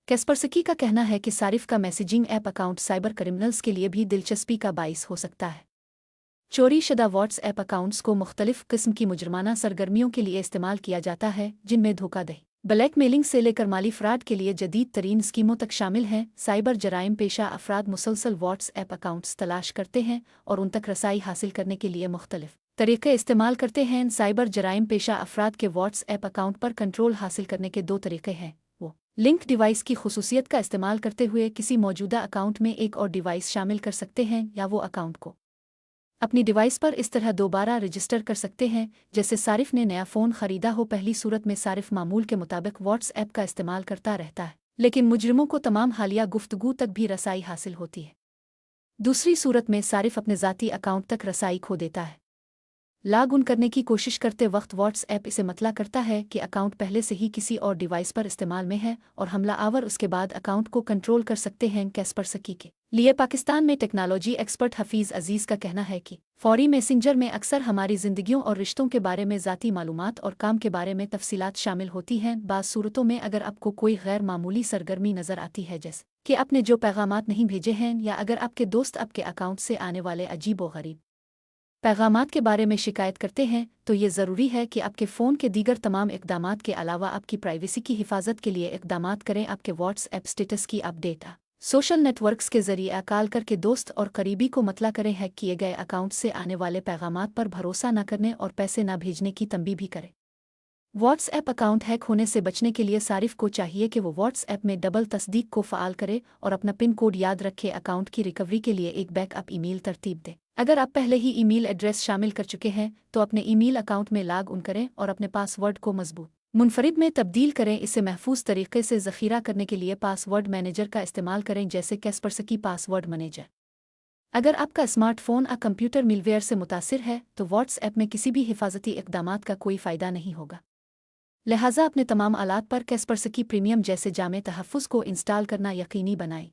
Kaspersky का कहना है कि सारिफ का messaging app account cyber criminals के लिए भी दिलचस्पी का बाइस हो सकता है। चोरी शुदा व्हाट्स ऐप अकाउंट्स को मुख्तलिफ किस्म की मुजरमाना सरगर्मियों के लिए इस्तेमाल किया जाता है, जिनमें धोखाधड़ी, ब्लैकमेलिंग से लेकर माली फ्रॉड के लिए जदीद तरीन स्कीमों तक शामिल हैं। साइबर जराइम पेशा अफराद मुसलसल व्हाट्स ऐप अकाउंट्स तलाश करते हैं और उन तक रसाई हासिल करने के लिए मुख्तलिफ तरीके इस्तेमाल करते हैं। साइबर जराइम पेशा अफराद के व्हाट्स ऐप अकाउंट पर कंट्रोल हासिल करने के दो तरीके हैं। वो लिंक डिवाइस की खुसूसियत का इस्तेमाल करते हुए किसी मौजूदा अकाउंट में एक और डिवाइस शामिल कर सकते हैं, या वो अकाउंट को अपनी डिवाइस पर इस तरह दोबारा रजिस्टर कर सकते हैं जैसे सारिफ ने नया फ़ोन खरीदा हो। पहली सूरत में सारिफ मामूल के मुताबिक व्हाट्सएप का इस्तेमाल करता रहता है, लेकिन मुजरिमों को तमाम हालिया गुफ्तगू तक भी रसाई हासिल होती है। दूसरी सूरत में सारिफ अपने ज़ाती अकाउंट तक रसाई खो देता है। लॉग इन करने की कोशिश करते वक्त व्हाट्सएप इसे मतला करता है कि अकाउंट पहले से ही किसी और डिवाइस पर इस्तेमाल में है और हमलावर उसके बाद अकाउंट को कंट्रोल कर सकते हैं। कैस्परस्की के लिए पाकिस्तान में टेक्नोलॉजी एक्सपर्ट हफीज़ अजीज़ का कहना है कि फौरी मैसेंजर में अक्सर हमारी ज़िंदगियों और रिश्तों के बारे में ज़ाती मालूमात और काम के बारे में तफसीलात शामिल होती हैं। बाज़ सूरतों में अगर आपको कोई गैर मामूली सरगर्मी नज़र आती है, जैसे कि आपने जो पैगामात नहीं भेजे हैं, या अगर आपके दोस्त आपके अकाउंट से आने वाले अजीब व गरीब पैगामात के बारे में शिकायत करते हैं, तो ये ज़रूरी है कि आपके फ़ोन के दीगर तमाम इक़दामात के अलावा आपकी प्राइवेसी की हिफाजत के लिए इक़दामात करें। आपके व्हाट्सएप स्टेटस की अपडेट सोशल नेटवर्क्स के ज़रिए कॉल करके दोस्त और करीबी को मतला करें। हैक किए गए अकाउंट से आने वाले पैगामात पर भरोसा न करने और पैसे न भेजने की तंबीह भी करें। व्हाट्सएप अकाउंट हैक होने से बचने के लिए सारिफ को चाहिए कि वो व्हाट्सएप में डबल तस्दीक को फ़ाल करे और अपना पिन कोड याद रखे। अकाउंट की रिकवरी के लिए एक बैकअप ईमेल तरतीब दें। अगर आप पहले ही ईमेल एड्रेस शामिल कर चुके हैं, तो अपने ईमेल अकाउंट में लॉग इन करें और अपने पासवर्ड को मजबूत मुनफरिद में तब्दील करें। इसे महफूज तरीके से ज़ख़ीरा करने के लिए पासवर्ड मैनेजर का इस्तेमाल करें, जैसे कैस्परस्की पासवर्ड मैनेजर। अगर आपका स्मार्टफोन या कंप्यूटर मिलवेयर से मुतासिर है, तो व्हाट्सएप में किसी भी हिफाजती इक़दामात का कोई फ़ायदा नहीं होगा। लिहाजा अपने तमाम आलात पर कैस्परस्की प्रीमियम जैसे जामे तहफ़्फ़ुज़ को इंस्टॉल करना यकीनी बनाएं।